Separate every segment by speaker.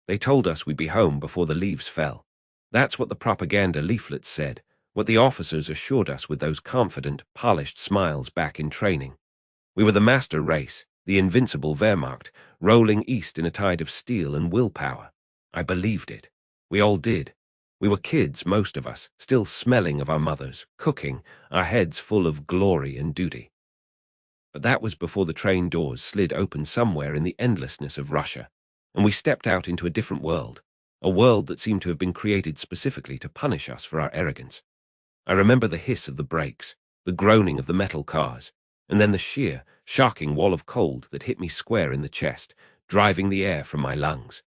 Speaker 1: They told us we'd be home before the leaves fell. That's what the propaganda leaflets said, what the officers assured us with those confident, polished smiles back in training. We were the master race, the invincible Wehrmacht, rolling east in a tide of steel and willpower. I believed it. We all did. We were kids, most of us, still smelling of our mothers, cooking, our heads full of glory and duty. But that was before the train doors slid open somewhere in the endlessness of Russia, and we stepped out into a different world, a world that seemed to have been created specifically to punish us for our arrogance. I remember the hiss of the brakes, the groaning of the metal cars, and then the sheer, shocking wall of cold that hit me square in the chest, driving the air from my lungs.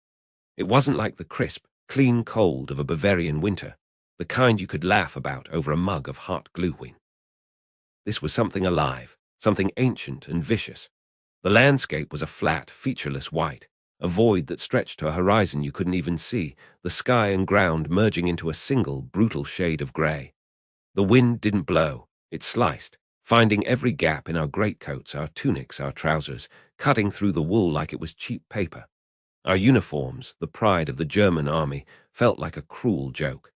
Speaker 1: It wasn't like the crisp, clean cold of a Bavarian winter, the kind you could laugh about over a mug of hot Glühwein. This was something alive, something ancient and vicious. The landscape was a flat, featureless white, a void that stretched to a horizon you couldn't even see, the sky and ground merging into a single, brutal shade of grey. The wind didn't blow, it sliced, finding every gap in our greatcoats, our tunics, our trousers, cutting through the wool like it was cheap paper. Our uniforms, the pride of the German army, felt like a cruel joke.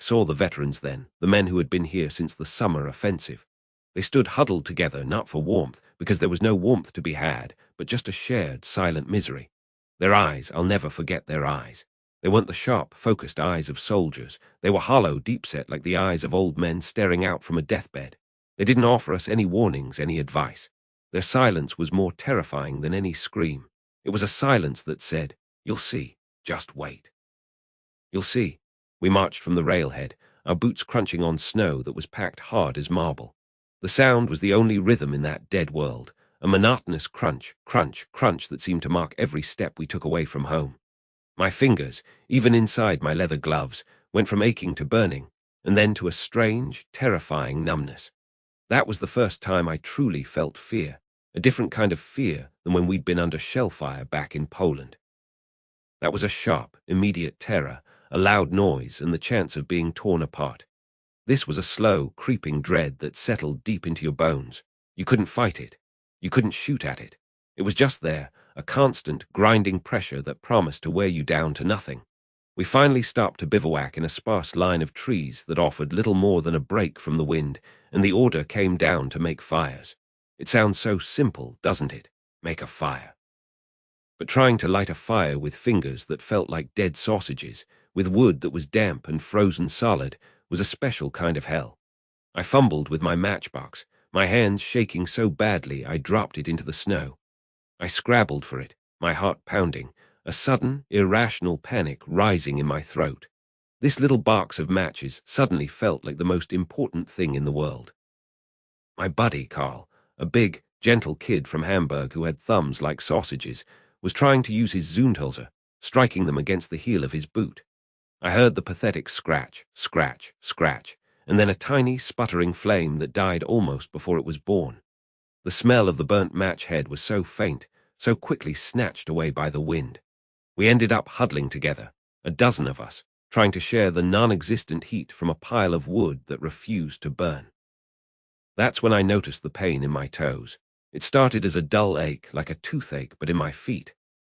Speaker 1: I saw the veterans then, the men who had been here since the summer offensive. They stood huddled together, not for warmth, because there was no warmth to be had, but just a shared, silent misery. Their eyes, I'll never forget their eyes. They weren't the sharp, focused eyes of soldiers. They were hollow, deep-set, like the eyes of old men staring out from a deathbed. They didn't offer us any warnings, any advice. Their silence was more terrifying than any scream. It was a silence that said, "You'll see, just wait." You'll see. We marched from the railhead, our boots crunching on snow that was packed hard as marble. The sound was the only rhythm in that dead world, a monotonous crunch, crunch, crunch that seemed to mark every step we took away from home. My fingers, even inside my leather gloves, went from aching to burning, and then to a strange, terrifying numbness. That was the first time I truly felt fear, a different kind of fear than when we'd been under shell fire back in Poland. That was a sharp, immediate terror, a loud noise, and the chance of being torn apart. This was a slow, creeping dread that settled deep into your bones. You couldn't fight it. You couldn't shoot at it. It was just there, a constant, grinding pressure that promised to wear you down to nothing. We finally stopped to bivouac in a sparse line of trees that offered little more than a break from the wind, and the order came down to make fires. It sounds so simple, doesn't it? Make a fire. But trying to light a fire with fingers that felt like dead sausages, with wood that was damp and frozen solid, was a special kind of hell. I fumbled with my matchbox, my hands shaking so badly I dropped it into the snow. I scrabbled for it, my heart pounding, a sudden, irrational panic rising in my throat. This little box of matches suddenly felt like the most important thing in the world. My buddy, Carl, a big, gentle kid from Hamburg who had thumbs like sausages, was trying to use his Zündhölzer, striking them against the heel of his boot. I heard the pathetic scratch, scratch, scratch, and then a tiny, sputtering flame that died almost before it was born. The smell of the burnt match head was so faint, so quickly snatched away by the wind. We ended up huddling together, a dozen of us, trying to share the non-existent heat from a pile of wood that refused to burn. That's when I noticed the pain in my toes. It started as a dull ache, like a toothache, but in my feet.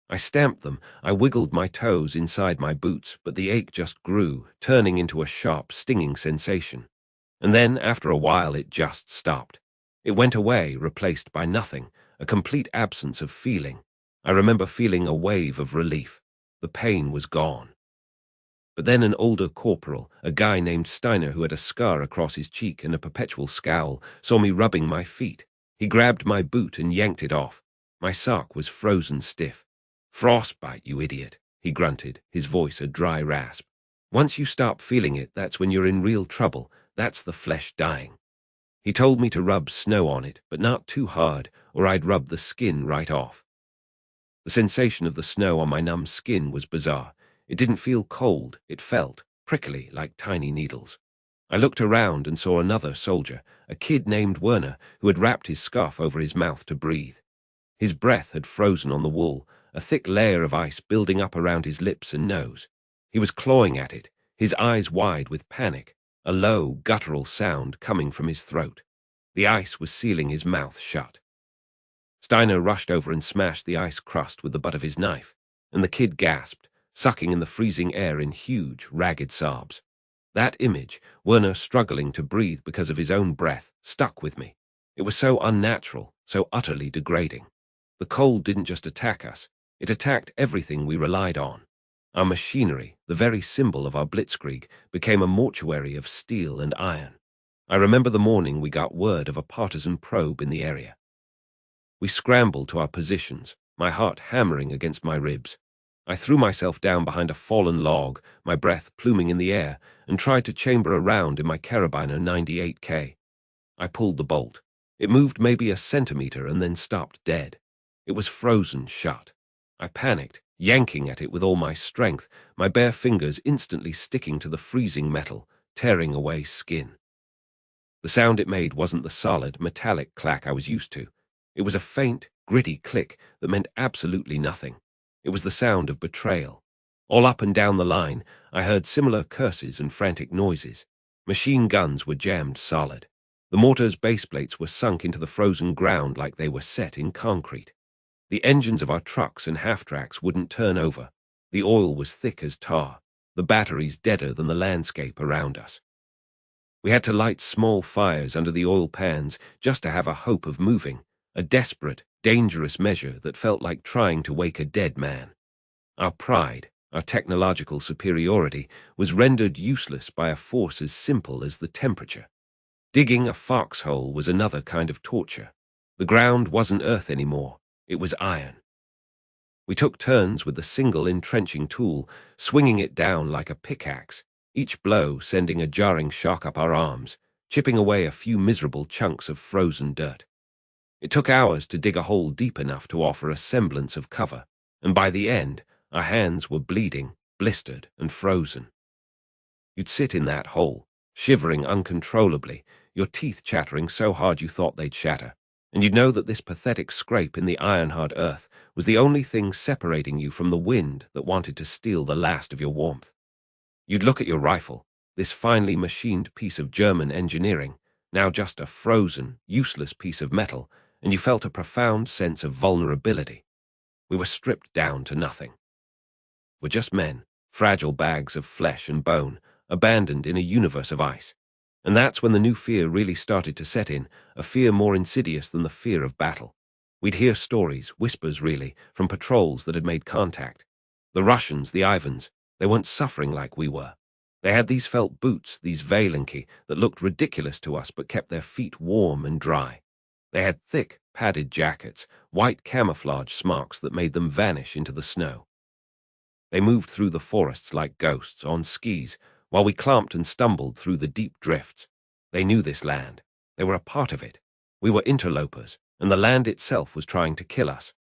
Speaker 1: I stamped them, I wiggled my toes inside my boots, but the ache just grew, turning into a sharp, stinging sensation. And then, after a while, it just stopped. It went away, replaced by nothing, a complete absence of feeling. I remember feeling a wave of relief. The pain was gone. But then an older corporal, a guy named Steiner who had a scar across his cheek and a perpetual scowl, saw me rubbing my feet. He grabbed my boot and yanked it off. My sock was frozen stiff. "Frostbite, you idiot," he grunted, his voice a dry rasp. "Once you stop feeling it, that's when you're in real trouble. That's the flesh dying." He told me to rub snow on it, but not too hard, or I'd rub the skin right off. The sensation of the snow on my numb skin was bizarre. It didn't feel cold, it felt prickly like tiny needles. I looked around and saw another soldier, a kid named Werner, who had wrapped his scarf over his mouth to breathe. His breath had frozen on the wool, a thick layer of ice building up around his lips and nose. He was clawing at it, his eyes wide with panic, a low, guttural sound coming from his throat. The ice was sealing his mouth shut. Steiner rushed over and smashed the ice crust with the butt of his knife, and the kid gasped, sucking in the freezing air in huge, ragged sobs. That image, Werner struggling to breathe because of his own breath, stuck with me. It was so unnatural, so utterly degrading. The cold didn't just attack us, it attacked everything we relied on. Our machinery, the very symbol of our blitzkrieg, became a mortuary of steel and iron. I remember the morning we got word of a partisan probe in the area. We scrambled to our positions, my heart hammering against my ribs. I threw myself down behind a fallen log, my breath pluming in the air, and tried to chamber a round in my Karabiner 98K. I pulled the bolt. It moved maybe a centimeter and then stopped dead. It was frozen shut. I panicked, yanking at it with all my strength, my bare fingers instantly sticking to the freezing metal, tearing away skin. The sound it made wasn't the solid, metallic clack I was used to. It was a faint, gritty click that meant absolutely nothing. It was the sound of betrayal. All up and down the line, I heard similar curses and frantic noises. Machine guns were jammed solid. The mortar's base plates were sunk into the frozen ground like they were set in concrete. The engines of our trucks and half-tracks wouldn't turn over. The oil was thick as tar, the batteries deader than the landscape around us. We had to light small fires under the oil pans just to have a hope of moving, a desperate, dangerous measure that felt like trying to wake a dead man. Our pride, our technological superiority, was rendered useless by a force as simple as the temperature. Digging a foxhole was another kind of torture. The ground wasn't earth anymore. It was iron. We took turns with the single entrenching tool, swinging it down like a pickaxe, each blow sending a jarring shock up our arms, chipping away a few miserable chunks of frozen dirt. It took hours to dig a hole deep enough to offer a semblance of cover, and by the end, our hands were bleeding, blistered, and frozen. You'd sit in that hole, shivering uncontrollably, your teeth chattering so hard you thought they'd shatter, and you'd know that this pathetic scrape in the iron-hard earth was the only thing separating you from the wind that wanted to steal the last of your warmth. You'd look at your rifle, this finely machined piece of German engineering, now just a frozen, useless piece of metal, and you felt a profound sense of vulnerability. We were stripped down to nothing. We're just men, fragile bags of flesh and bone, abandoned in a universe of ice. And that's when the new fear really started to set in, a fear more insidious than the fear of battle. We'd hear stories, whispers really, from patrols that had made contact. The Russians, the Ivans, they weren't suffering like we were. They had these felt boots, these Valenki, that looked ridiculous to us but kept their feet warm and dry. They had thick, padded jackets, white camouflage smocks that made them vanish into the snow. They moved through the forests like ghosts, on skis, while we clamped and stumbled through the deep drifts. They knew this land. They were a part of it. We were interlopers, and the land itself was trying to kill us.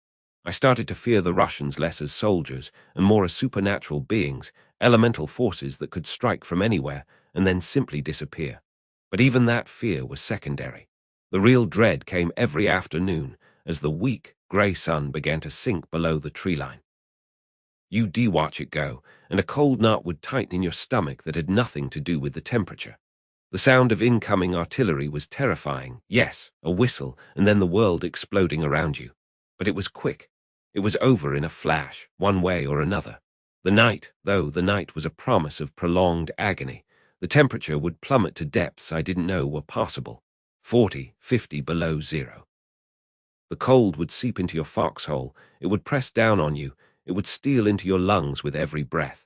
Speaker 1: I started to fear the Russians less as soldiers and more as supernatural beings, elemental forces that could strike from anywhere and then simply disappear. But even that fear was secondary. The real dread came every afternoon as the weak, grey sun began to sink below the tree line. You'd watch it go, and a cold knot would tighten in your stomach that had nothing to do with the temperature. The sound of incoming artillery was terrifying, yes, a whistle, and then the world exploding around you. But it was quick. It was over in a flash, one way or another. The night was a promise of prolonged agony. The temperature would plummet to depths I didn't know were possible, 40, 50 below zero. The cold would seep into your foxhole, it would press down on you, it would steal into your lungs with every breath.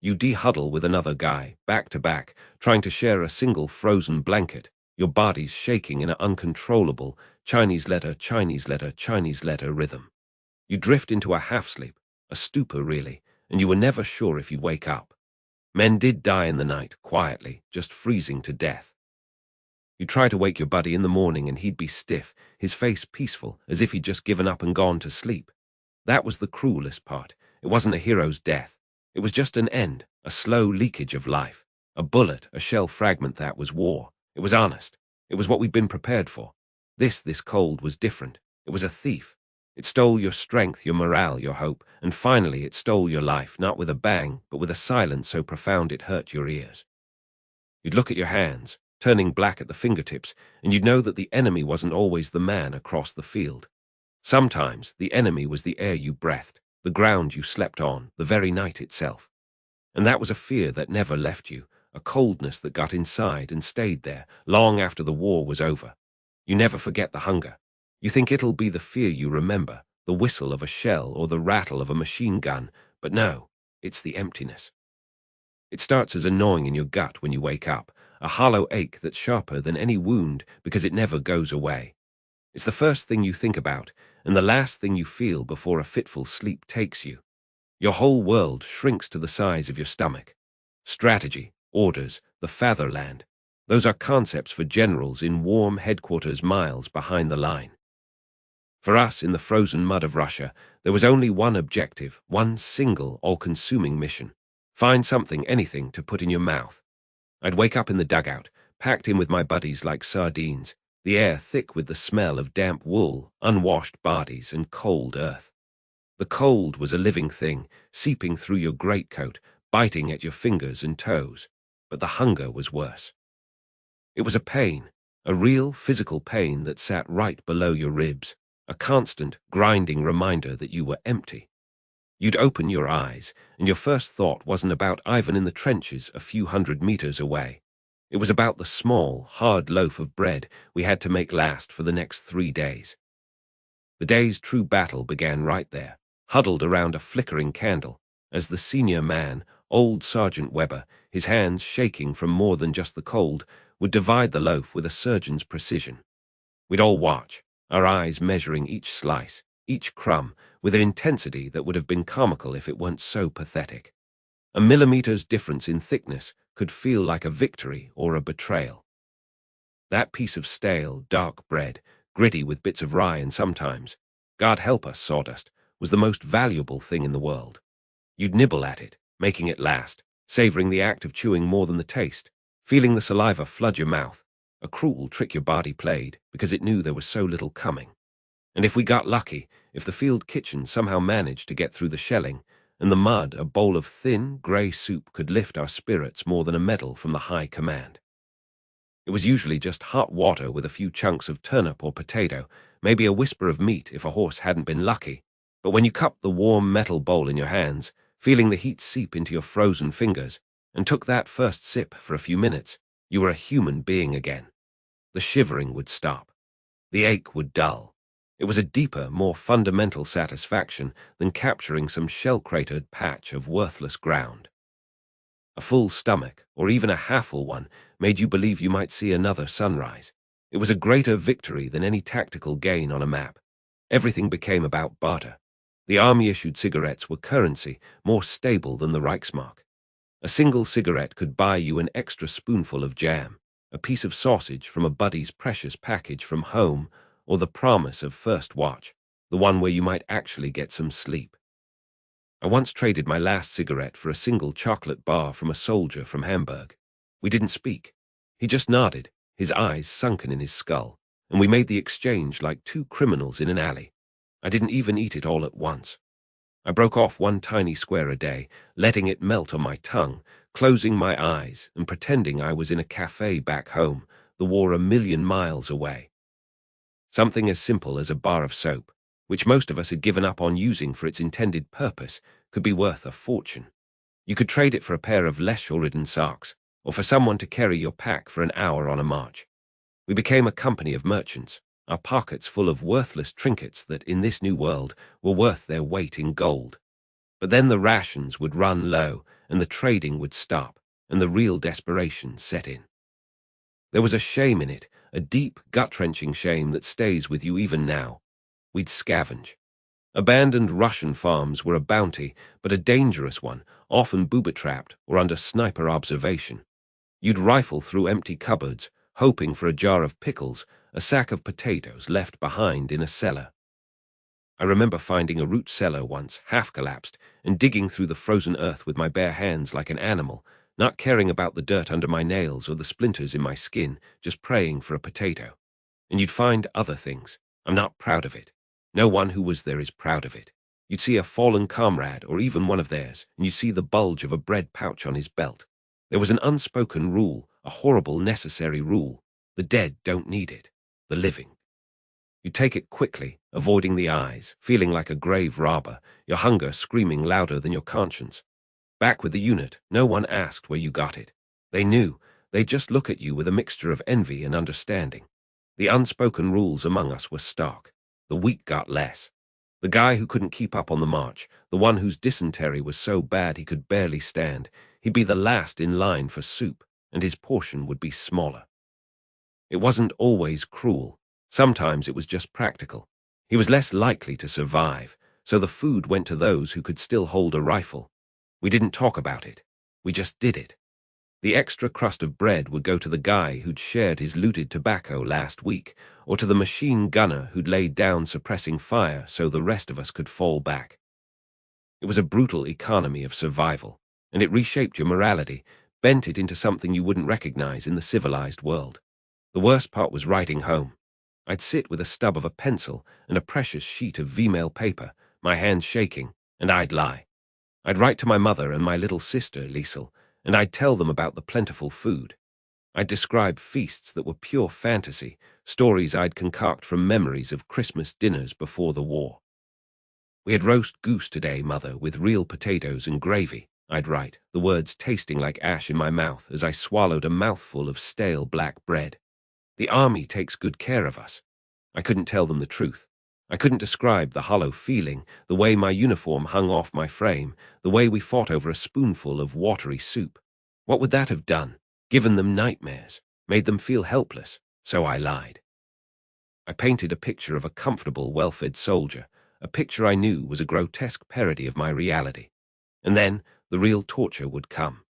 Speaker 1: You de-huddle with another guy, back to back, trying to share a single frozen blanket, your bodies shaking in an uncontrollable Chinese letter, Chinese letter, Chinese letter rhythm. You drift into a half-sleep, a stupor really, and you were never sure if you'd wake up. Men did die in the night, quietly, just freezing to death. You'd try to wake your buddy in the morning and he'd be stiff, his face peaceful, as if he'd just given up and gone to sleep. That was the cruelest part. It wasn't a hero's death. It was just an end, a slow leakage of life. A bullet, a shell fragment that was war. It was honest. It was what we'd been prepared for. This cold was different. It was a thief. It stole your strength, your morale, your hope, and finally it stole your life, not with a bang, but with a silence so profound it hurt your ears. You'd look at your hands, turning black at the fingertips, and you'd know that the enemy wasn't always the man across the field. Sometimes the enemy was the air you breathed, the ground you slept on, the very night itself. And that was a fear that never left you, a coldness that got inside and stayed there long after the war was over. You never forget the hunger. You think it'll be the fear you remember, the whistle of a shell or the rattle of a machine gun, but no, it's the emptiness. It starts as a gnawing in your gut when you wake up, a hollow ache that's sharper than any wound because it never goes away. It's the first thing you think about, and the last thing you feel before a fitful sleep takes you. Your whole world shrinks to the size of your stomach. Strategy, orders, the fatherland. Those are concepts for generals in warm headquarters miles behind the line. For us in the frozen mud of Russia, there was only one objective, one single, all-consuming mission. Find something, anything, to put in your mouth. I'd wake up in the dugout, packed in with my buddies like sardines, the air thick with the smell of damp wool, unwashed bodies, and cold earth. The cold was a living thing, seeping through your greatcoat, biting at your fingers and toes. But the hunger was worse. It was a pain, a real physical pain that sat right below your ribs, a constant, grinding reminder that you were empty. You'd open your eyes, and your first thought wasn't about Ivan in the trenches a few hundred meters away. It was about the small, hard loaf of bread we had to make last for the next 3 days. The day's true battle began right there, huddled around a flickering candle, as the senior man, old Sergeant Weber, his hands shaking from more than just the cold, would divide the loaf with a surgeon's precision. We'd all watch, our eyes measuring each slice, each crumb, with an intensity that would have been comical if it weren't so pathetic. A millimeter's difference in thickness could feel like a victory or a betrayal. That piece of stale, dark bread, gritty with bits of rye and sometimes, God help us, sawdust, was the most valuable thing in the world. You'd nibble at it, making it last, savoring the act of chewing more than the taste, feeling the saliva flood your mouth, a cruel trick your body played because it knew there was so little coming. And if we got lucky, if the field kitchen somehow managed to get through the shelling, and the mud, a bowl of thin, grey soup could lift our spirits more than a medal from the high command. It was usually just hot water with a few chunks of turnip or potato, maybe a whisper of meat if a horse hadn't been lucky. But when you cupped the warm metal bowl in your hands, feeling the heat seep into your frozen fingers, and took that first sip for a few minutes, you were a human being again. The shivering would stop. The ache would dull. It was a deeper, more fundamental satisfaction than capturing some shell-cratered patch of worthless ground. A full stomach, or even a half-full one, made you believe you might see another sunrise. It was a greater victory than any tactical gain on a map. Everything became about barter. The army-issued cigarettes were currency, more stable than the Reichsmark. A single cigarette could buy you an extra spoonful of jam, a piece of sausage from a buddy's precious package from home, or the promise of first watch, the one where you might actually get some sleep. I once traded my last cigarette for a single chocolate bar from a soldier from Hamburg. We didn't speak. He just nodded, his eyes sunken in his skull, and we made the exchange like two criminals in an alley. I didn't even eat it all at once. I broke off one tiny square a day, letting it melt on my tongue, closing my eyes and pretending I was in a cafe back home, the war 1,000,000 miles away. Something as simple as a bar of soap, which most of us had given up on using for its intended purpose, could be worth a fortune. You could trade it for a pair of Leschel-ridden socks, or for someone to carry your pack for an hour on a march. We became a company of merchants, our pockets full of worthless trinkets that, in this new world, were worth their weight in gold. But then the rations would run low, and the trading would stop, and the real desperation set in. There was a shame in it, a deep, gut-wrenching shame that stays with you even now. We'd scavenge. Abandoned Russian farms were a bounty, but a dangerous one, often booby-trapped or under sniper observation. You'd rifle through empty cupboards, hoping for a jar of pickles, a sack of potatoes left behind in a cellar. I remember finding a root cellar once, half-collapsed, and digging through the frozen earth with my bare hands like an animal, not caring about the dirt under my nails or the splinters in my skin, just praying for a potato. And you'd find other things. I'm not proud of it. No one who was there is proud of it. You'd see a fallen comrade, or even one of theirs, and you'd see the bulge of a bread pouch on his belt. There was an unspoken rule, a horrible, necessary rule. The dead don't need it. The living. You'd take it quickly, avoiding the eyes, feeling like a grave robber, your hunger screaming louder than your conscience. Back with the unit, no one asked where you got it. They knew. They'd just look at you with a mixture of envy and understanding. The unspoken rules among us were stark. The weak got less. The guy who couldn't keep up on the march, the one whose dysentery was so bad he could barely stand, he'd be the last in line for soup, and his portion would be smaller. It wasn't always cruel. Sometimes it was just practical. He was less likely to survive, so the food went to those who could still hold a rifle. We didn't talk about it. We just did it. The extra crust of bread would go to the guy who'd shared his looted tobacco last week, or to the machine gunner who'd laid down suppressing fire so the rest of us could fall back. It was a brutal economy of survival, and it reshaped your morality, bent it into something you wouldn't recognize in the civilized world. The worst part was writing home. I'd sit with a stub of a pencil and a precious sheet of V-mail paper, my hands shaking, and I'd lie. I'd write to my mother and my little sister, Liesel, and I'd tell them about the plentiful food. I'd describe feasts that were pure fantasy, stories I'd concoct from memories of Christmas dinners before the war. "We had roast goose today, Mother, with real potatoes and gravy," I'd write, the words tasting like ash in my mouth as I swallowed a mouthful of stale black bread. "The army takes good care of us." I couldn't tell them the truth. I couldn't describe the hollow feeling, the way my uniform hung off my frame, the way we fought over a spoonful of watery soup. What would that have done? Given them nightmares, made them feel helpless, so I lied. I painted a picture of a comfortable, well-fed soldier, a picture I knew was a grotesque parody of my reality. And then the real torture would come.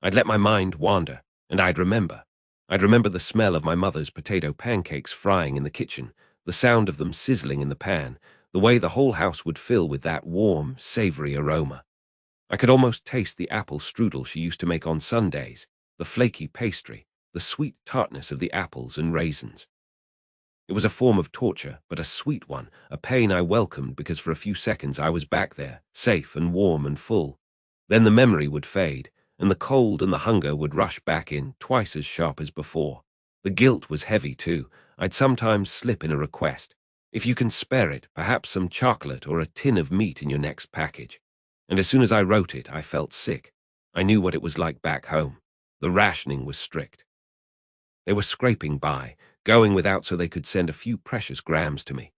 Speaker 1: I'd let my mind wander, and I'd remember. I'd remember the smell of my mother's potato pancakes frying in the kitchen, the sound of them sizzling in the pan, the way the whole house would fill with that warm, savory aroma. I could almost taste the apple strudel she used to make on Sundays, the flaky pastry, the sweet tartness of the apples and raisins. It was a form of torture, but a sweet one, a pain I welcomed because for a few seconds I was back there, safe and warm and full. Then the memory would fade, and the cold and the hunger would rush back in, twice as sharp as before. The guilt was heavy, too. I'd sometimes slip in a request. "If you can spare it, perhaps some chocolate or a tin of meat in your next package." And as soon as I wrote it, I felt sick. I knew what it was like back home. The rationing was strict. They were scraping by, going without so they could send a few precious grams to me.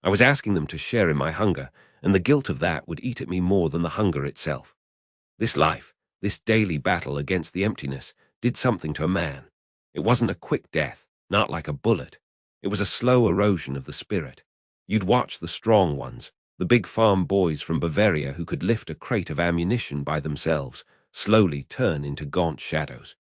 Speaker 1: I was asking them to share in my hunger, and the guilt of that would eat at me more than the hunger itself. This life, this daily battle against the emptiness, did something to a man. It wasn't a quick death, not like a bullet. It was a slow erosion of the spirit. You'd watch the strong ones, the big farm boys from Bavaria who could lift a crate of ammunition by themselves, slowly turn into gaunt shadows.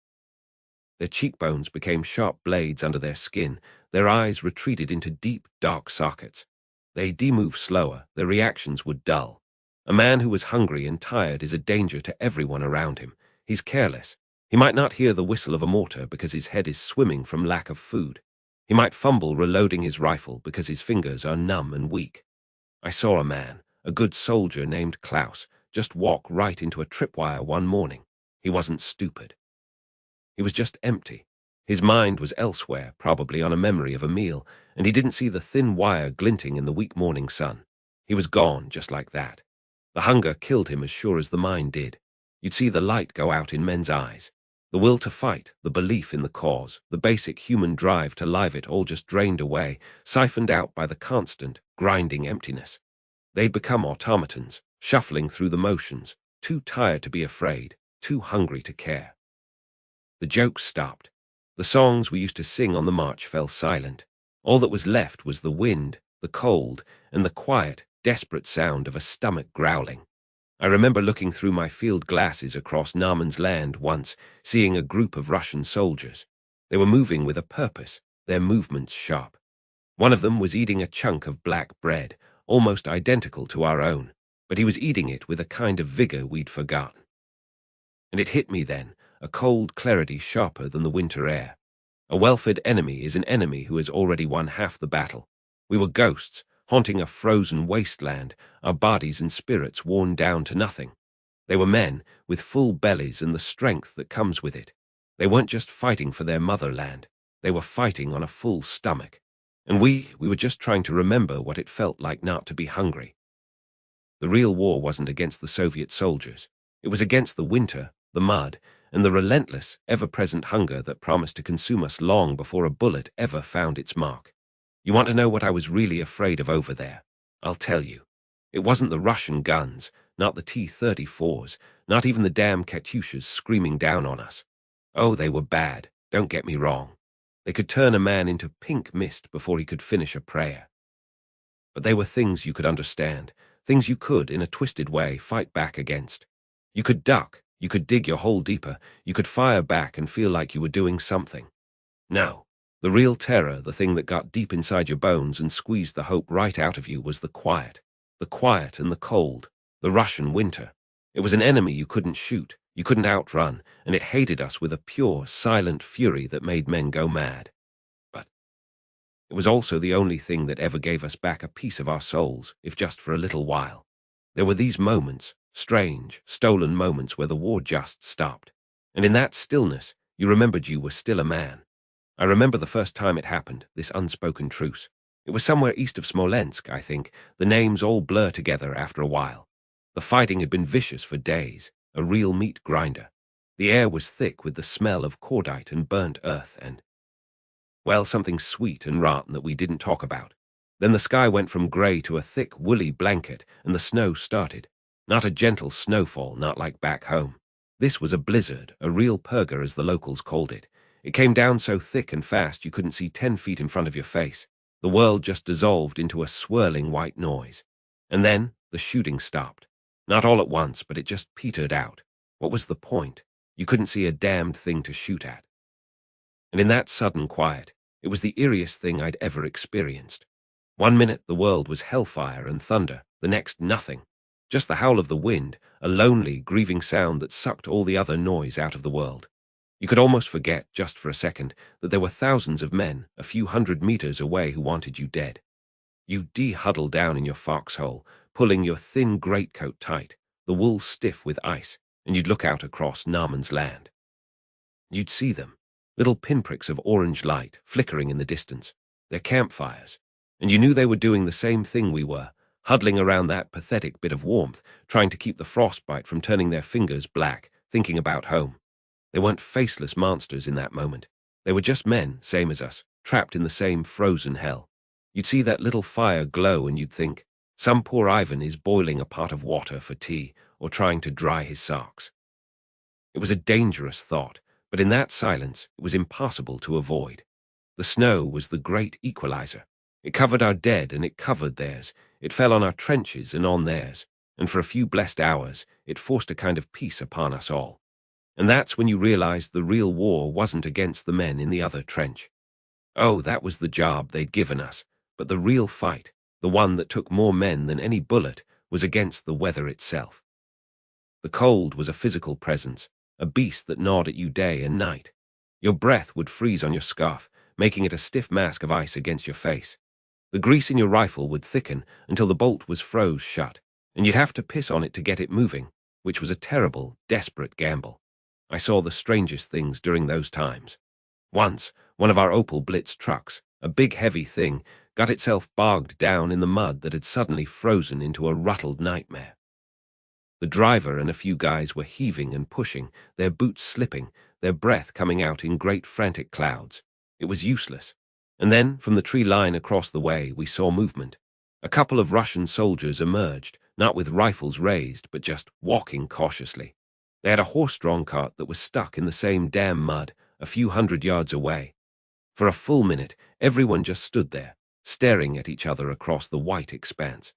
Speaker 1: Their cheekbones became sharp blades under their skin, their eyes retreated into deep, dark sockets. They'd move slower, their reactions would dull. A man who is hungry and tired is a danger to everyone around him. He's careless. He might not hear the whistle of a mortar because his head is swimming from lack of food. He might fumble reloading his rifle because his fingers are numb and weak. I saw a man, a good soldier named Klaus, just walk right into a tripwire one morning. He wasn't stupid. He was just empty. His mind was elsewhere, probably on a memory of a meal, and he didn't see the thin wire glinting in the weak morning sun. He was gone just like that. The hunger killed him as sure as the mind did. You'd see the light go out in men's eyes. The will to fight, the belief in the cause, the basic human drive to live it all just drained away, siphoned out by the constant, grinding emptiness. They'd become automatons, shuffling through the motions, too tired to be afraid, too hungry to care. The jokes stopped. The songs we used to sing on the march fell silent. All that was left was the wind, the cold, and the quiet, desperate sound of a stomach growling. I remember looking through my field glasses across Naaman's land once, seeing a group of Russian soldiers. They were moving with a purpose, their movements sharp. One of them was eating a chunk of black bread, almost identical to our own, but he was eating it with a kind of vigor we'd forgotten. And it hit me then, a cold clarity sharper than the winter air. A well-fed enemy is an enemy who has already won half the battle. We were ghosts, haunting a frozen wasteland, our bodies and spirits worn down to nothing. They were men, with full bellies and the strength that comes with it. They weren't just fighting for their motherland. They were fighting on a full stomach. And we were just trying to remember what it felt like not to be hungry. The real war wasn't against the Soviet soldiers. It was against the winter, the mud, and the relentless, ever-present hunger that promised to consume us long before a bullet ever found its mark. You want to know what I was really afraid of over there? I'll tell you. It wasn't the Russian guns, not the T-34s, not even the damn Katyushas screaming down on us. Oh, they were bad, don't get me wrong. They could turn a man into pink mist before he could finish a prayer. But they were things you could understand, things you could, in a twisted way, fight back against. You could duck, you could dig your hole deeper, you could fire back and feel like you were doing something. No, the real terror, the thing that got deep inside your bones and squeezed the hope right out of you, was the quiet and the cold, the Russian winter. It was an enemy you couldn't shoot, you couldn't outrun, and it hated us with a pure, silent fury that made men go mad. But it was also the only thing that ever gave us back a piece of our souls, if just for a little while. There were these moments, strange, stolen moments where the war just stopped. And in that stillness, you remembered you were still a man. I remember the first time it happened, this unspoken truce. It was somewhere east of Smolensk, I think. The names all blur together after a while. The fighting had been vicious for days, a real meat grinder. The air was thick with the smell of cordite and burnt earth and, well, something sweet and rotten that we didn't talk about. Then the sky went from grey to a thick, woolly blanket, and the snow started. Not a gentle snowfall, not like back home. This was a blizzard, a real purga as the locals called it. It came down so thick and fast you couldn't see 10 feet in front of your face. The world just dissolved into a swirling white noise. And then the shooting stopped. Not all at once, but it just petered out. What was the point? You couldn't see a damned thing to shoot at. And in that sudden quiet, it was the eeriest thing I'd ever experienced. 1 minute the world was hellfire and thunder, the next nothing. Just the howl of the wind, a lonely, grieving sound that sucked all the other noise out of the world. You could almost forget, just for a second, that there were thousands of men a few hundred meters away who wanted you dead. You'd de-huddle down in your foxhole, pulling your thin greatcoat tight, the wool stiff with ice, and you'd look out across No Man's Land. You'd see them, little pinpricks of orange light flickering in the distance, their campfires, and you knew they were doing the same thing we were, huddling around that pathetic bit of warmth, trying to keep the frostbite from turning their fingers black, thinking about home. They weren't faceless monsters in that moment. They were just men, same as us, trapped in the same frozen hell. You'd see that little fire glow and you'd think, some poor Ivan is boiling a pot of water for tea or trying to dry his socks. It was a dangerous thought, but in that silence it was impossible to avoid. The snow was the great equalizer. It covered our dead and it covered theirs. It fell on our trenches and on theirs, and for a few blessed hours it forced a kind of peace upon us all. And that's when you realized the real war wasn't against the men in the other trench. Oh, that was the job they'd given us, but the real fight, the one that took more men than any bullet, was against the weather itself. The cold was a physical presence, a beast that gnawed at you day and night. Your breath would freeze on your scarf, making it a stiff mask of ice against your face. The grease in your rifle would thicken until the bolt was froze shut, and you'd have to piss on it to get it moving, which was a terrible, desperate gamble. I saw the strangest things during those times. Once, one of our Opel Blitz trucks, a big heavy thing, got itself bogged down in the mud that had suddenly frozen into a ruttled nightmare. The driver and a few guys were heaving and pushing, their boots slipping, their breath coming out in great frantic clouds. It was useless. And then, from the tree line across the way, we saw movement. A couple of Russian soldiers emerged, not with rifles raised, but just walking cautiously. They had a horse-drawn cart that was stuck in the same damn mud, a few hundred yards away. For a full minute, everyone just stood there, staring at each other across the white expanse.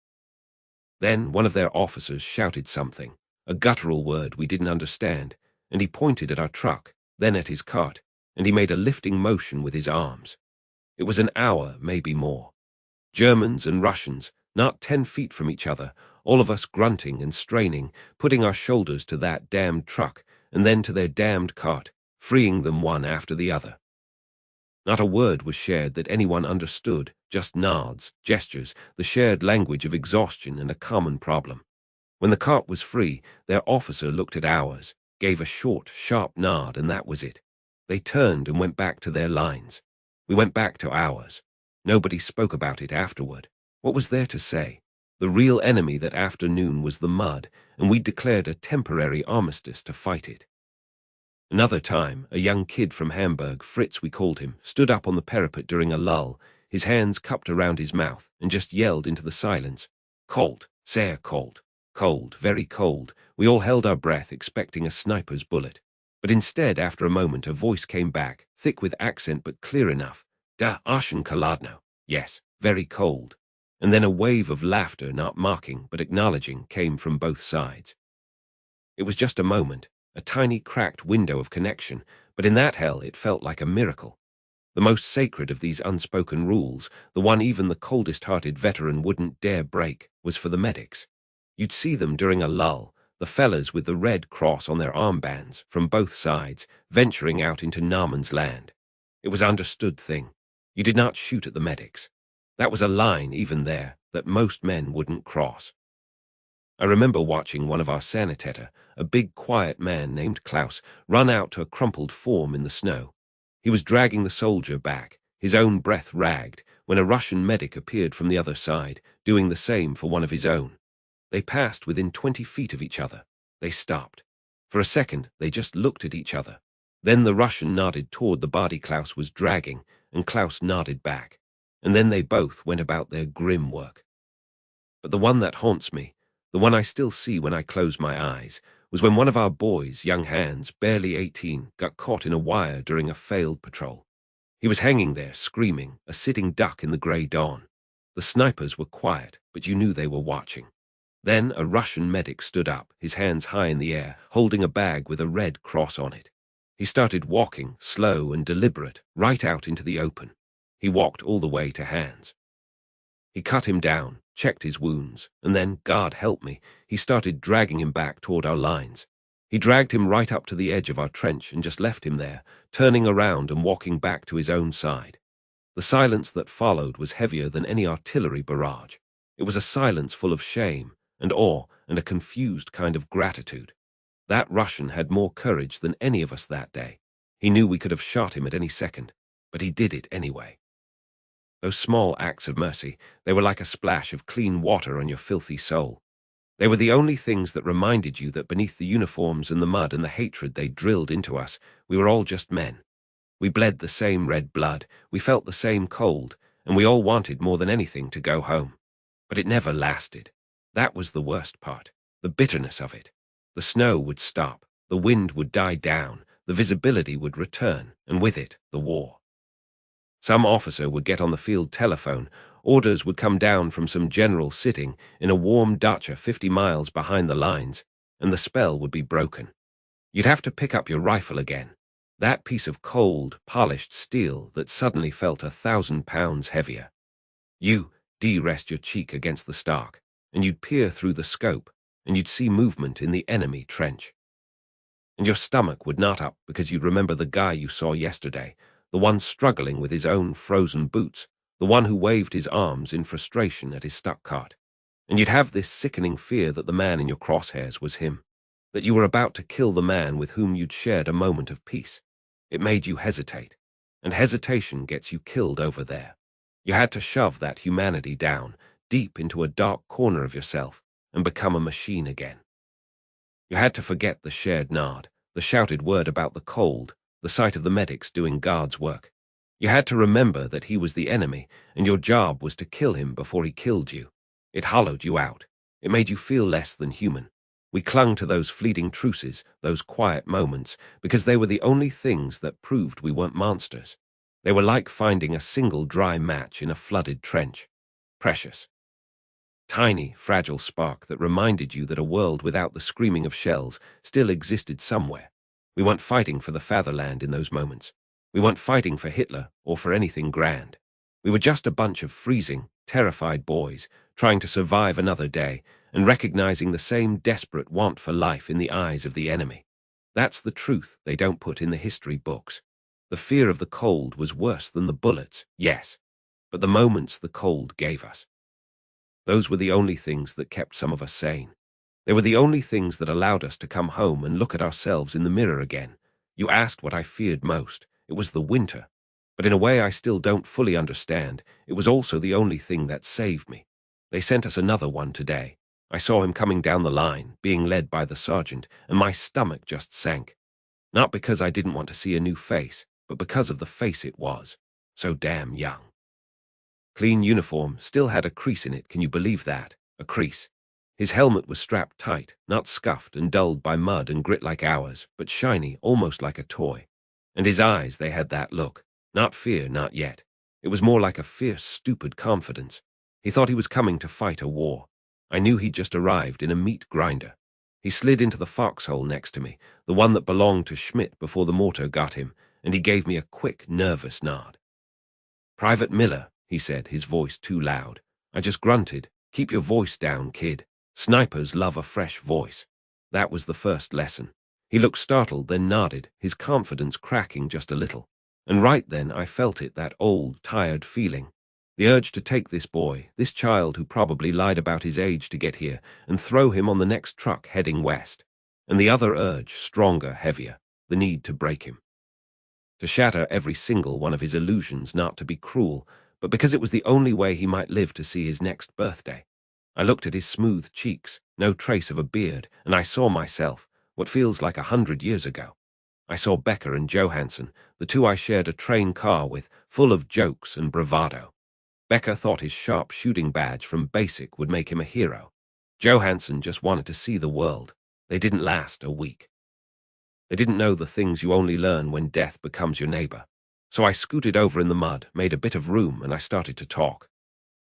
Speaker 1: Then one of their officers shouted something, a guttural word we didn't understand, and he pointed at our truck, then at his cart, and he made a lifting motion with his arms. It was an hour, maybe more. Germans and Russians, not 10 feet from each other, all of us grunting and straining, putting our shoulders to that damned truck, and then to their damned cart, freeing them one after the other. Not a word was shared that anyone understood, just nods, gestures, the shared language of exhaustion and a common problem. When the cart was free, their officer looked at ours, gave a short, sharp nod, and that was it. They turned and went back to their lines. We went back to ours. Nobody spoke about it afterward. What was there to say? The real enemy that afternoon was the mud, and we'd declared a temporary armistice to fight it. Another time, a young kid from Hamburg, Fritz we called him, stood up on the parapet during a lull, his hands cupped around his mouth, and just yelled into the silence. Cold, sehr cold. Cold, very cold. We all held our breath, expecting a sniper's bullet. But instead, after a moment, a voice came back, thick with accent but clear enough. Da Arschen Kaladno. Yes, very cold. And then a wave of laughter, not mocking but acknowledging, came from both sides. It was just a moment, a tiny cracked window of connection, but in that hell it felt like a miracle. The most sacred of these unspoken rules, the one even the coldest-hearted veteran wouldn't dare break, was for the medics. You'd see them during a lull, the fellas with the red cross on their armbands, from both sides, venturing out into Naaman's land. It was an understood thing. You did not shoot at the medics. That was a line, even there, that most men wouldn't cross. I remember watching one of our sanitäter, a big quiet man named Klaus, run out to a crumpled form in the snow. He was dragging the soldier back, his own breath ragged, when a Russian medic appeared from the other side, doing the same for one of his own. They passed within 20 feet of each other. They stopped. For a second, they just looked at each other. Then the Russian nodded toward the body Klaus was dragging, and Klaus nodded back. And then they both went about their grim work. But the one that haunts me, the one I still see when I close my eyes, was when one of our boys, young Hans, barely 18, got caught in a wire during a failed patrol. He was hanging there, screaming, a sitting duck in the grey dawn. The snipers were quiet, but you knew they were watching. Then a Russian medic stood up, his hands high in the air, holding a bag with a red cross on it. He started walking, slow and deliberate, right out into the open. He walked all the way to Hans. He cut him down, checked his wounds, and then, God help me, he started dragging him back toward our lines. He dragged him right up to the edge of our trench and just left him there, turning around and walking back to his own side. The silence that followed was heavier than any artillery barrage. It was a silence full of shame and awe and a confused kind of gratitude. That Russian had more courage than any of us that day. He knew we could have shot him at any second, but he did it anyway. Those small acts of mercy, they were like a splash of clean water on your filthy soul. They were the only things that reminded you that beneath the uniforms and the mud and the hatred they drilled into us, we were all just men. We bled the same red blood, we felt the same cold, and we all wanted more than anything to go home. But it never lasted. That was the worst part, the bitterness of it. The snow would stop, the wind would die down, the visibility would return, and with it, the war. Some officer would get on the field telephone, orders would come down from some general sitting in a warm dacha 50 miles behind the lines, and the spell would be broken. You'd have to pick up your rifle again, that piece of cold, polished steel that suddenly felt 1,000 pounds heavier. You'd rest your cheek against the stock, and you'd peer through the scope, and you'd see movement in the enemy trench. And your stomach would knot up because you'd remember the guy you saw yesterday, the one struggling with his own frozen boots, the one who waved his arms in frustration at his stuck cart. And you'd have this sickening fear that the man in your crosshairs was him, that you were about to kill the man with whom you'd shared a moment of peace. It made you hesitate, and hesitation gets you killed over there. You had to shove that humanity down, deep into a dark corner of yourself, and become a machine again. You had to forget the shared nod, the shouted word about the cold, the sight of the medics doing God's work. You had to remember that he was the enemy, and your job was to kill him before he killed you. It hollowed you out. It made you feel less than human. We clung to those fleeting truces, those quiet moments, because they were the only things that proved we weren't monsters. They were like finding a single dry match in a flooded trench. Precious. Tiny, fragile spark that reminded you that a world without the screaming of shells still existed somewhere. We weren't fighting for the fatherland in those moments. We weren't fighting for Hitler or for anything grand. We were just a bunch of freezing, terrified boys trying to survive another day and recognizing the same desperate want for life in the eyes of the enemy. That's the truth they don't put in the history books. The fear of the cold was worse than the bullets, yes, but the moments the cold gave us. Those were the only things that kept some of us sane. They were the only things that allowed us to come home and look at ourselves in the mirror again. You asked what I feared most. It was the winter. But in a way I still don't fully understand, it was also the only thing that saved me. They sent us another one today. I saw him coming down the line, being led by the sergeant, and my stomach just sank. Not because I didn't want to see a new face, but because of the face it was. So damn young. Clean uniform, still had a crease in it, can you believe that? A crease. His helmet was strapped tight, not scuffed and dulled by mud and grit like ours, but shiny, almost like a toy. And his eyes, they had that look. Not fear, not yet. It was more like a fierce, stupid confidence. He thought he was coming to fight a war. I knew he'd just arrived in a meat grinder. He slid into the foxhole next to me, the one that belonged to Schmidt before the mortar got him, and he gave me a quick, nervous nod. "Private Miller," he said, his voice too loud. I just grunted. "Keep your voice down, kid. Snipers love a fresh voice." That was the first lesson. He looked startled, then nodded, his confidence cracking just a little. And right then I felt it, that old, tired feeling. The urge to take this boy, this child who probably lied about his age to get here, and throw him on the next truck heading west. And the other urge, stronger, heavier, the need to break him. To shatter every single one of his illusions, not to be cruel, but because it was the only way he might live to see his next birthday. I looked at his smooth cheeks, no trace of a beard, and I saw myself, what feels like 100 years ago. I saw Becker and Johansson, the two I shared a train car with, full of jokes and bravado. Becker thought his sharp shooting badge from Basic would make him a hero. Johansson just wanted to see the world. They didn't last a week. They didn't know the things you only learn when death becomes your neighbor. So I scooted over in the mud, made a bit of room, and I started to talk.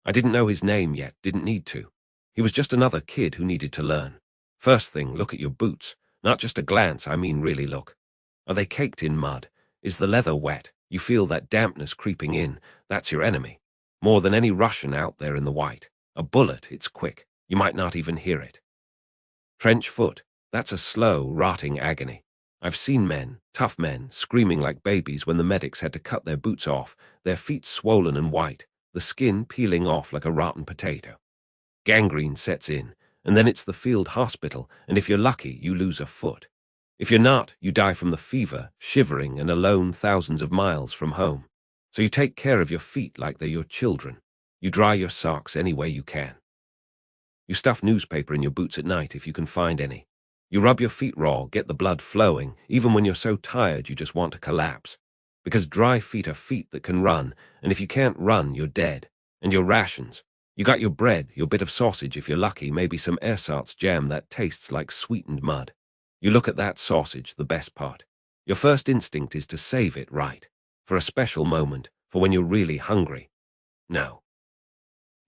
Speaker 1: I didn't know his name yet, didn't need to. He was just another kid who needed to learn. First thing, look at your boots. Not just a glance, I mean really look. Are they caked in mud? Is the leather wet? You feel that dampness creeping in. That's your enemy. More than any Russian out there in the white. A bullet, it's quick. You might not even hear it. Trench foot. That's a slow, rotting agony. I've seen men, tough men, screaming like babies when the medics had to cut their boots off, their feet swollen and white, the skin peeling off like a rotten potato. Gangrene sets in, and then it's the field hospital, and if you're lucky, you lose a foot. If you're not, you die from the fever, shivering and alone thousands of miles from home. So you take care of your feet like they're your children. You dry your socks any way you can. You stuff newspaper in your boots at night if you can find any. You rub your feet raw, get the blood flowing, even when you're so tired you just want to collapse. Because dry feet are feet that can run, and if you can't run, you're dead. And your rations. You got your bread, your bit of sausage if you're lucky, maybe some ersatz jam that tastes like sweetened mud. You look at that sausage, the best part. Your first instinct is to save it right. For a special moment, for when you're really hungry. No.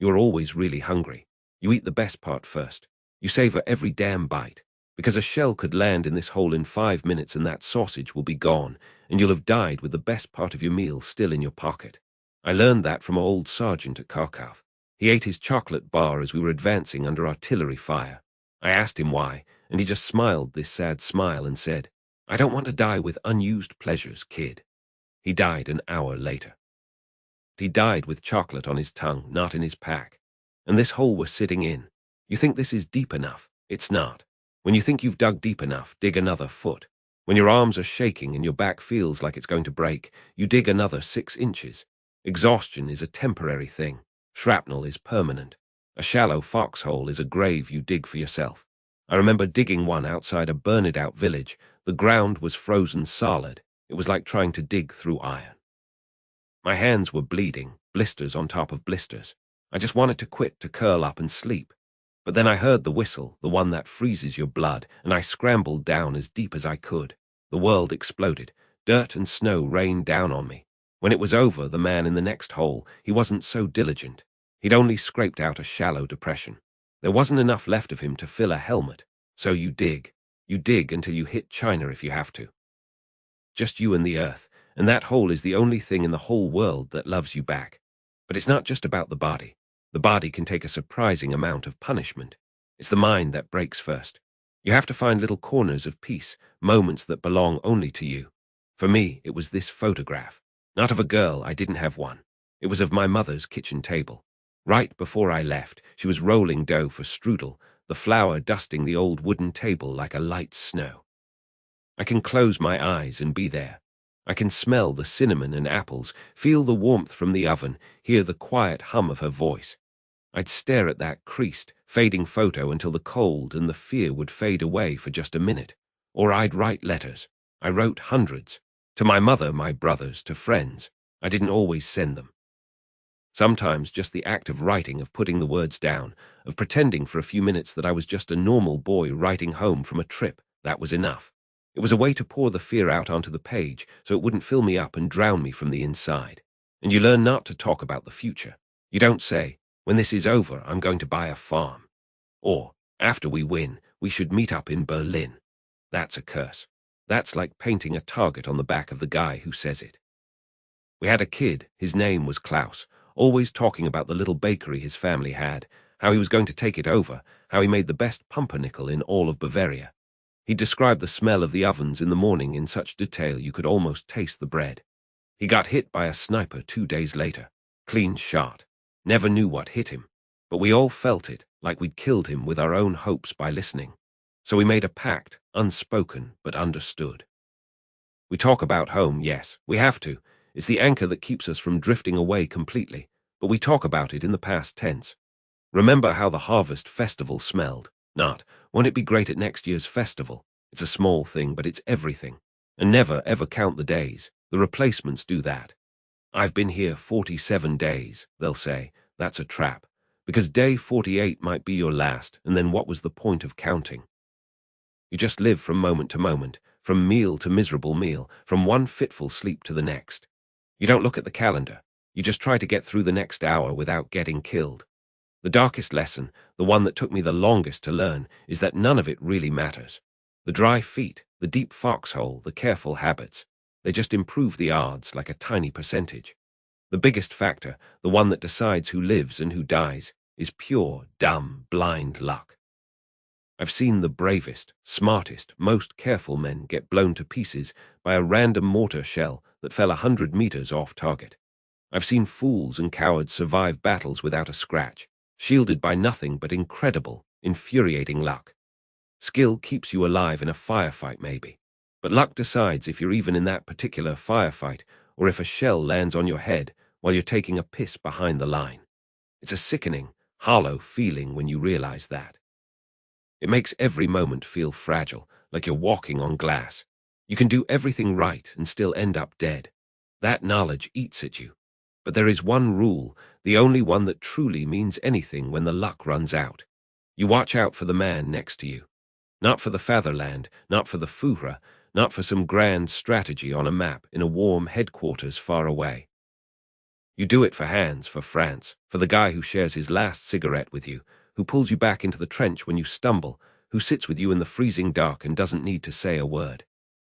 Speaker 1: You're always really hungry. You eat the best part first. You savor every damn bite. Because a shell could land in this hole in 5 minutes and that sausage will be gone, and you'll have died with the best part of your meal still in your pocket. I learned that from an old sergeant at Kharkov. He ate his chocolate bar as we were advancing under artillery fire. I asked him why, and he just smiled this sad smile and said, "I don't want to die with unused pleasures, kid." He died an hour later. He died with chocolate on his tongue, not in his pack. And this hole we're sitting in. You think this is deep enough? It's not. When you think you've dug deep enough, dig another foot. When your arms are shaking and your back feels like it's going to break, you dig another 6 inches. Exhaustion is a temporary thing. Shrapnel is permanent. A shallow foxhole is a grave you dig for yourself. I remember digging one outside a burned-out village. The ground was frozen solid. It was like trying to dig through iron. My hands were bleeding, blisters on top of blisters. I just wanted to quit, to curl up and sleep. But then I heard the whistle, the one that freezes your blood, and I scrambled down as deep as I could. The world exploded. Dirt and snow rained down on me. When it was over, the man in the next hole, he wasn't so diligent. He'd only scraped out a shallow depression. There wasn't enough left of him to fill a helmet. So you dig. You dig until you hit China if you have to. Just you and the earth, and that hole is the only thing in the whole world that loves you back. But it's not just about the body. The body can take a surprising amount of punishment. It's the mind that breaks first. You have to find little corners of peace, moments that belong only to you. For me, it was this photograph. Not of a girl, I didn't have one. It was of my mother's kitchen table. Right before I left, she was rolling dough for strudel, the flour dusting the old wooden table like a light snow. I can close my eyes and be there. I can smell the cinnamon and apples, feel the warmth from the oven, hear the quiet hum of her voice. I'd stare at that creased, fading photo until the cold and the fear would fade away for just a minute. Or I'd write letters. I wrote hundreds. To my mother, my brothers, to friends. I didn't always send them. Sometimes just the act of writing, of putting the words down, of pretending for a few minutes that I was just a normal boy writing home from a trip, that was enough. It was a way to pour the fear out onto the page so it wouldn't fill me up and drown me from the inside. And you learn not to talk about the future. You don't say, when this is over, I'm going to buy a farm. Or, after we win, we should meet up in Berlin. That's a curse. That's like painting a target on the back of the guy who says it. We had a kid, his name was Klaus, always talking about the little bakery his family had, how he was going to take it over, how he made the best pumpernickel in all of Bavaria. He described the smell of the ovens in the morning in such detail you could almost taste the bread. He got hit by a sniper 2 days later. Clean shot. Never knew what hit him. But we all felt it, like we'd killed him with our own hopes by listening. So we made a pact, unspoken but understood. We talk about home, yes, we have to. It's the anchor that keeps us from drifting away completely, but we talk about it in the past tense. Remember how the harvest festival smelled? Not, won't it be great at next year's festival? It's a small thing, but it's everything. And never, ever count the days. The replacements do that. I've been here 47 days, they'll say. That's a trap. Because day 48 might be your last, and then what was the point of counting? You just live from moment to moment, from meal to miserable meal, from one fitful sleep to the next. You don't look at the calendar. You just try to get through the next hour without getting killed. The darkest lesson, the one that took me the longest to learn, is that none of it really matters. The dry feet, the deep foxhole, the careful habits, they just improve the odds like a tiny percentage. The biggest factor, the one that decides who lives and who dies, is pure, dumb, blind luck. I've seen the bravest, smartest, most careful men get blown to pieces by a random mortar shell that fell 100 meters off target. I've seen fools and cowards survive battles without a scratch, shielded by nothing but incredible, infuriating luck. Skill keeps you alive in a firefight, maybe, but luck decides if you're even in that particular firefight or if a shell lands on your head while you're taking a piss behind the line. It's a sickening, hollow feeling when you realize that. It makes every moment feel fragile, like you're walking on glass. You can do everything right and still end up dead. That knowledge eats at you. But there is one rule, the only one that truly means anything when the luck runs out. You watch out for the man next to you. Not for the fatherland, not for the Führer, not for some grand strategy on a map in a warm headquarters far away. You do it for Hans, for France, for the guy who shares his last cigarette with you, who pulls you back into the trench when you stumble, who sits with you in the freezing dark and doesn't need to say a word.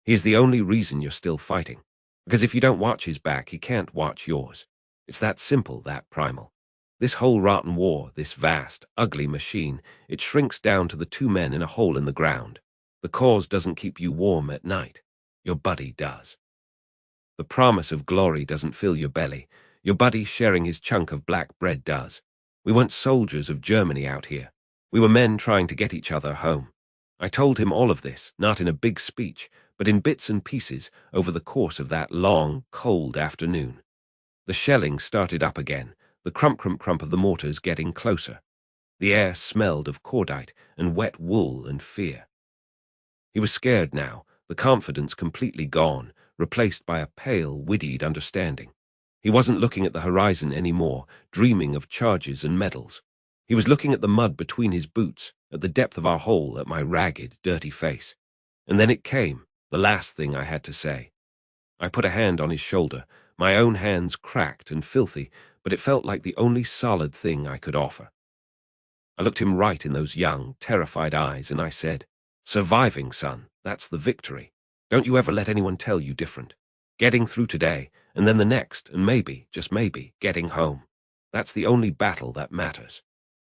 Speaker 1: He is the only reason you're still fighting, because if you don't watch his back, he can't watch yours. It's that simple, that primal. This whole rotten war, this vast, ugly machine, it shrinks down to the two men in a hole in the ground. The cause doesn't keep you warm at night. Your buddy does. The promise of glory doesn't fill your belly. Your buddy sharing his chunk of black bread does. We weren't soldiers of Germany out here. We were men trying to get each other home. I told him all of this, not in a big speech, but in bits and pieces over the course of that long, cold afternoon. The shelling started up again, the crump-crump-crump of the mortars getting closer. The air smelled of cordite and wet wool and fear. He was scared now, the confidence completely gone, replaced by a pale, widdied understanding. He wasn't looking at the horizon anymore, dreaming of charges and medals. He was looking at the mud between his boots, at the depth of our hole, at my ragged, dirty face. And then it came, the last thing I had to say. I put a hand on his shoulder, my own hands cracked and filthy, but it felt like the only solid thing I could offer. I looked him right in those young, terrified eyes, and I said, "Surviving, son, that's the victory. Don't you ever let anyone tell you different. Getting through today, and then the next, and maybe, just maybe, getting home. That's the only battle that matters."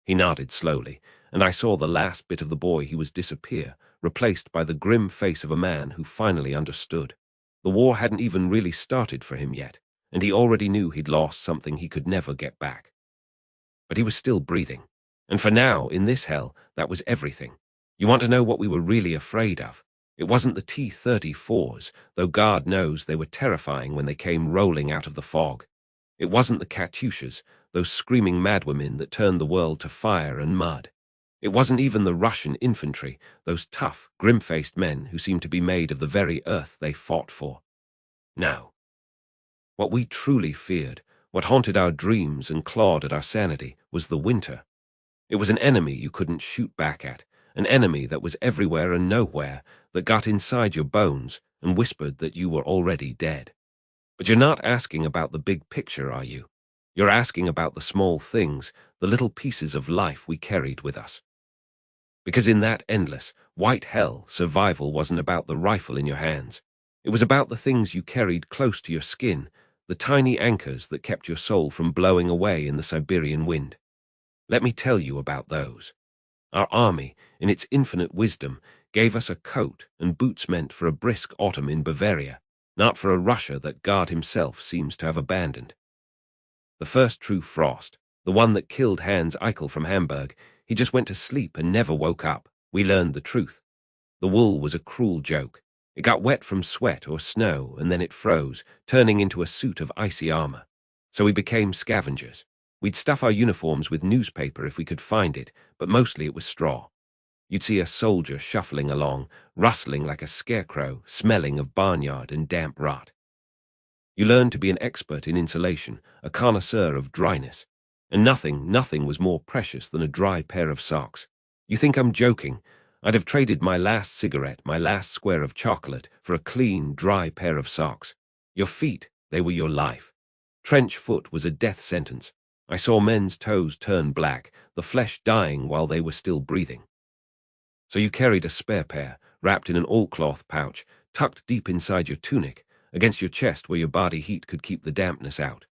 Speaker 1: He nodded slowly, and I saw the last bit of the boy he was disappear, replaced by the grim face of a man who finally understood. The war hadn't even really started for him yet, and he already knew he'd lost something he could never get back. But he was still breathing, and for now, in this hell, that was everything. You want to know what we were really afraid of? It wasn't the T-34s, though God knows they were terrifying when they came rolling out of the fog. It wasn't the Katyushas, those screaming madwomen that turned the world to fire and mud. It wasn't even the Russian infantry, those tough, grim-faced men who seemed to be made of the very earth they fought for. No. What we truly feared, what haunted our dreams and clawed at our sanity, was the winter. It was an enemy you couldn't shoot back at, an enemy that was everywhere and nowhere, that got inside your bones and whispered that you were already dead. But you're not asking about the big picture, are you? You're asking about the small things, the little pieces of life we carried with us. Because in that endless, white hell, survival wasn't about the rifle in your hands. It was about the things you carried close to your skin, the tiny anchors that kept your soul from blowing away in the Siberian wind. Let me tell you about those. Our army, in its infinite wisdom, gave us a coat and boots meant for a brisk autumn in Bavaria, not for a Russia that God himself seems to have abandoned. The first true frost, the one that killed Hans Eichel from Hamburg, he just went to sleep and never woke up. We learned the truth. The wool was a cruel joke. It got wet from sweat or snow, and then it froze, turning into a suit of icy armor. So we became scavengers. We'd stuff our uniforms with newspaper if we could find it, but mostly it was straw. You'd see a soldier shuffling along, rustling like a scarecrow, smelling of barnyard and damp rot. You learned to be an expert in insulation, a connoisseur of dryness. And nothing was more precious than a dry pair of socks. You think I'm joking? I'd have traded my last cigarette, my last square of chocolate, for a clean, dry pair of socks. Your feet, they were your life. Trench foot was a death sentence. I saw men's toes turn black, the flesh dying while they were still breathing. So you carried a spare pair, wrapped in an all-cloth pouch, tucked deep inside your tunic, against your chest where your body heat could keep the dampness out.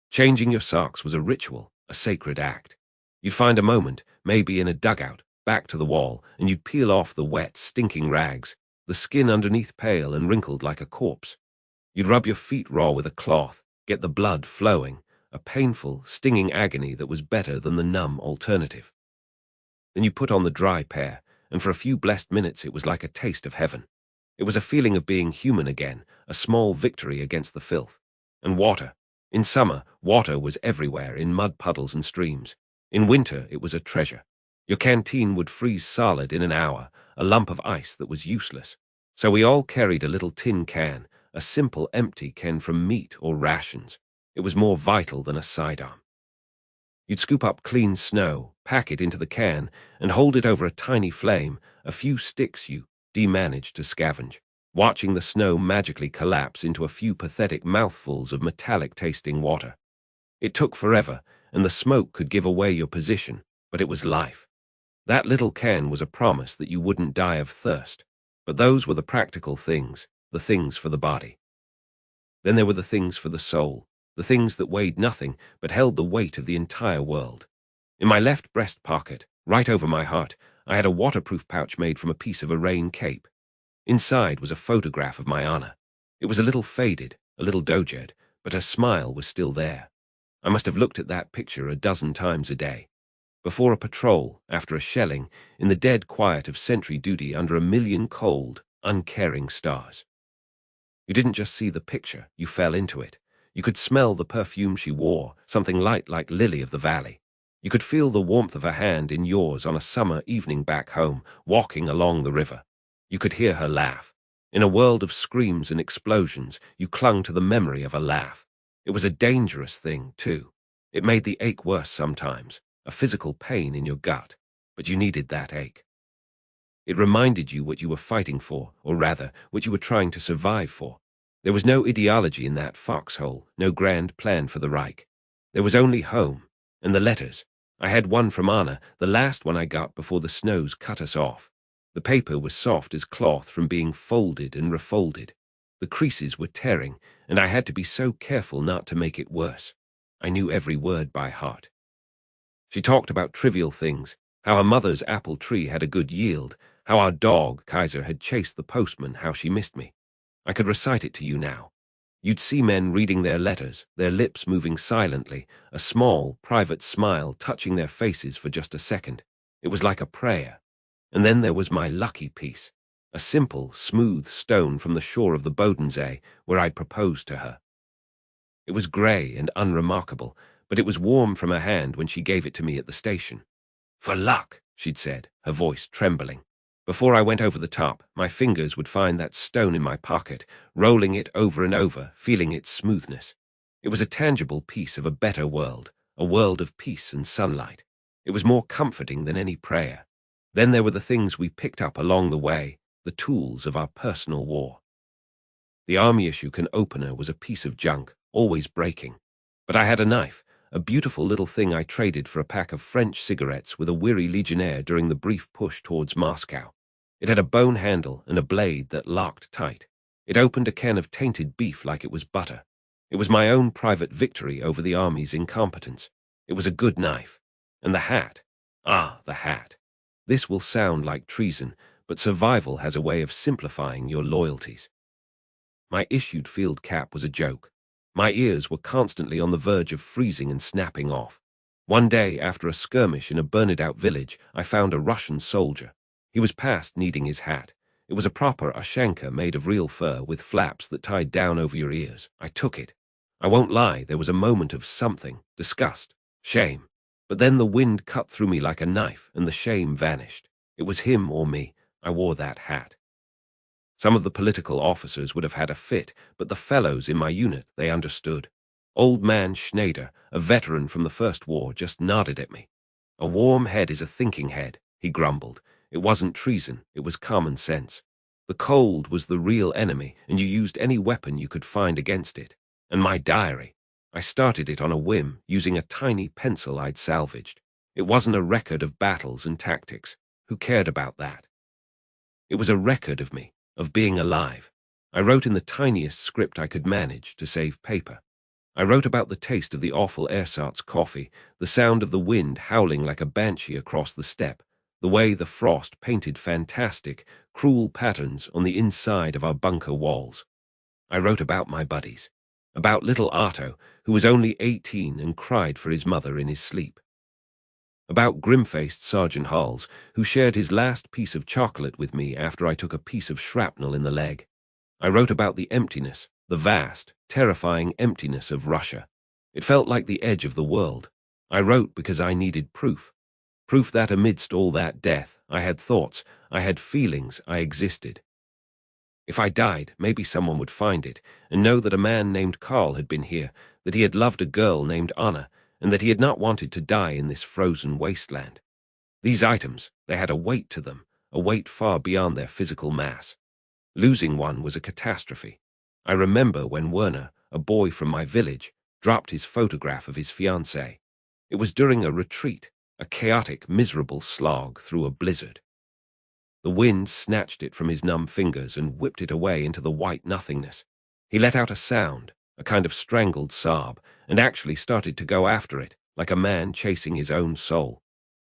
Speaker 1: Changing your socks was a ritual, a sacred act. You'd find a moment, maybe in a dugout, back to the wall, and you'd peel off the wet, stinking rags, the skin underneath pale and wrinkled like a corpse. You'd rub your feet raw with a cloth, get the blood flowing, a painful, stinging agony that was better than the numb alternative. Then you put on the dry pair, and for a few blessed minutes it was like a taste of heaven. It was a feeling of being human again, a small victory against the filth. And water. In summer, water was everywhere, in mud puddles and streams. In winter, it was a treasure. Your canteen would freeze solid in an hour, a lump of ice that was useless. So we all carried a little tin can, a simple empty can from meat or rations. It was more vital than a sidearm. You'd scoop up clean snow, pack it into the can, and hold it over a tiny flame, a few sticks you managed to scavenge, watching the snow magically collapse into a few pathetic mouthfuls of metallic-tasting water. It took forever, and the smoke could give away your position, but it was life. That little can was a promise that you wouldn't die of thirst, but those were the practical things, the things for the body. Then there were the things for the soul, the things that weighed nothing but held the weight of the entire world. In my left breast pocket, right over my heart, I had a waterproof pouch made from a piece of a rain cape. Inside was a photograph of my Anna. It was a little faded, a little dojed, but her smile was still there. I must have looked at that picture a dozen times a day. Before a patrol, after a shelling, in the dead quiet of sentry duty under a million cold, uncaring stars. You didn't just see the picture, you fell into it. You could smell the perfume she wore, something light like Lily of the Valley. You could feel the warmth of her hand in yours on a summer evening back home, walking along the river. You could hear her laugh. In a world of screams and explosions, you clung to the memory of a laugh. It was a dangerous thing, too. It made the ache worse sometimes, a physical pain in your gut, but you needed that ache. It reminded you what you were fighting for, or rather, what you were trying to survive for. There was no ideology in that foxhole, no grand plan for the Reich. There was only home, and the letters. I had one from Anna, the last one I got before the snows cut us off. The paper was soft as cloth from being folded and refolded. The creases were tearing, and I had to be so careful not to make it worse. I knew every word by heart. She talked about trivial things, how her mother's apple tree had a good yield, how our dog, Kaiser, had chased the postman, how she missed me. I could recite it to you now. You'd see men reading their letters, their lips moving silently, a small, private smile touching their faces for just a second. It was like a prayer. And then there was my lucky piece. A simple, smooth stone from the shore of the Bodensee where I'd proposed to her. It was grey and unremarkable, but it was warm from her hand when she gave it to me at the station. "For luck," she'd said, her voice trembling. Before I went over the top, my fingers would find that stone in my pocket, rolling it over and over, feeling its smoothness. It was a tangible piece of a better world, a world of peace and sunlight. It was more comforting than any prayer. Then there were the things we picked up along the way, the tools of our personal war. The army issue can opener was a piece of junk, always breaking. But I had a knife, a beautiful little thing I traded for a pack of French cigarettes with a weary legionnaire during the brief push towards Moscow. It had a bone handle and a blade that locked tight. It opened a can of tainted beef like it was butter. It was my own private victory over the army's incompetence. It was a good knife. And the hat. Ah, the hat. This will sound like treason, but survival has a way of simplifying your loyalties. My issued field cap was a joke. My ears were constantly on the verge of freezing and snapping off. One day, after a skirmish in a burned-out village, I found a Russian soldier. He was past needing his hat. It was a proper Ushanka made of real fur with flaps that tied down over your ears. I took it. I won't lie, there was a moment of something, disgust, shame. But then the wind cut through me like a knife and the shame vanished. It was him or me. I wore that hat. Some of the political officers would have had a fit, but the fellows in my unit, they understood. Old man Schneider, a veteran from the First War, just nodded at me. "A warm head is a thinking head," he grumbled. It wasn't treason, it was common sense. The cold was the real enemy, and you used any weapon you could find against it. And my diary. I started it on a whim, using a tiny pencil I'd salvaged. It wasn't a record of battles and tactics. Who cared about that? It was a record of me, of being alive. I wrote in the tiniest script I could manage to save paper. I wrote about the taste of the awful ersatz coffee, the sound of the wind howling like a banshee across the steppe, the way the frost painted fantastic, cruel patterns on the inside of our bunker walls. I wrote about my buddies, about little Otto, who was only 18 and cried for his mother in his sleep. About grim-faced Sergeant Halls, who shared his last piece of chocolate with me after I took a piece of shrapnel in the leg. I wrote about the emptiness, the vast, terrifying emptiness of Russia. It felt like the edge of the world. I wrote because I needed proof. Proof that amidst all that death, I had thoughts, I had feelings, I existed. If I died, maybe someone would find it, and know that a man named Karl had been here, that he had loved a girl named Anna, and that he had not wanted to die in this frozen wasteland. These items, they had a weight to them, a weight far beyond their physical mass. Losing one was a catastrophe. I remember when Werner, a boy from my village, dropped his photograph of his fiancée. It was during a retreat, a chaotic, miserable slog through a blizzard. The wind snatched it from his numb fingers and whipped it away into the white nothingness. He let out a sound, a kind of strangled sob, and actually started to go after it, like a man chasing his own soul.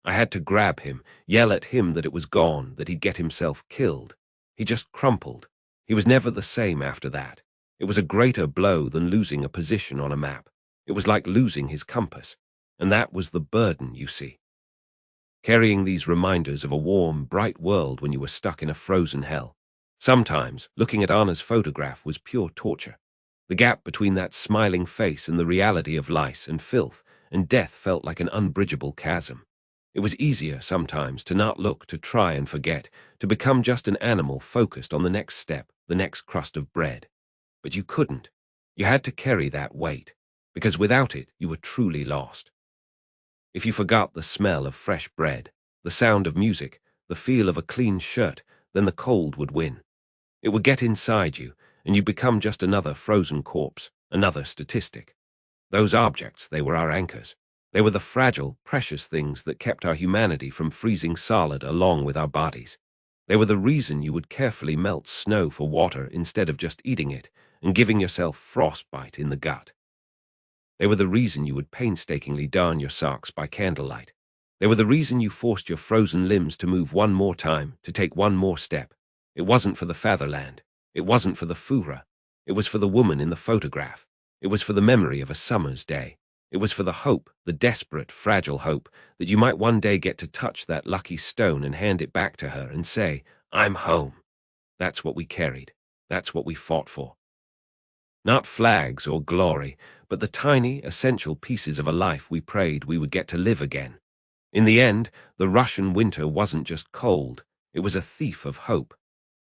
Speaker 1: I had to grab him, yell at him that it was gone, that he'd get himself killed. He just crumpled. He was never the same after that. It was a greater blow than losing a position on a map. It was like losing his compass. And that was the burden, you see. Carrying these reminders of a warm, bright world when you were stuck in a frozen hell. Sometimes, looking at Anna's photograph was pure torture. The gap between that smiling face and the reality of lice and filth and death felt like an unbridgeable chasm. It was easier sometimes to not look, to try and forget, to become just an animal focused on the next step, the next crust of bread. But you couldn't. You had to carry that weight, because without it you were truly lost. If you forgot the smell of fresh bread, the sound of music, the feel of a clean shirt, then the cold would win. It would get inside you, and you become just another frozen corpse, another statistic. Those objects, they were our anchors. They were the fragile, precious things that kept our humanity from freezing solid along with our bodies. They were the reason you would carefully melt snow for water instead of just eating it and giving yourself frostbite in the gut. They were the reason you would painstakingly darn your socks by candlelight. They were the reason you forced your frozen limbs to move one more time, to take one more step. It wasn't for the fatherland. It wasn't for the Führer. It was for the woman in the photograph. It was for the memory of a summer's day. It was for the hope, the desperate, fragile hope, that you might one day get to touch that lucky stone and hand it back to her and say, "I'm home." That's what we carried. That's what we fought for. Not flags or glory, but the tiny, essential pieces of a life we prayed we would get to live again. In the end, the Russian winter wasn't just cold, it was a thief of hope.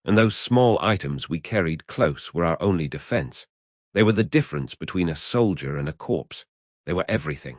Speaker 1: And those small items we carried close were our only defense. They were the difference between a soldier and a corpse. They were everything.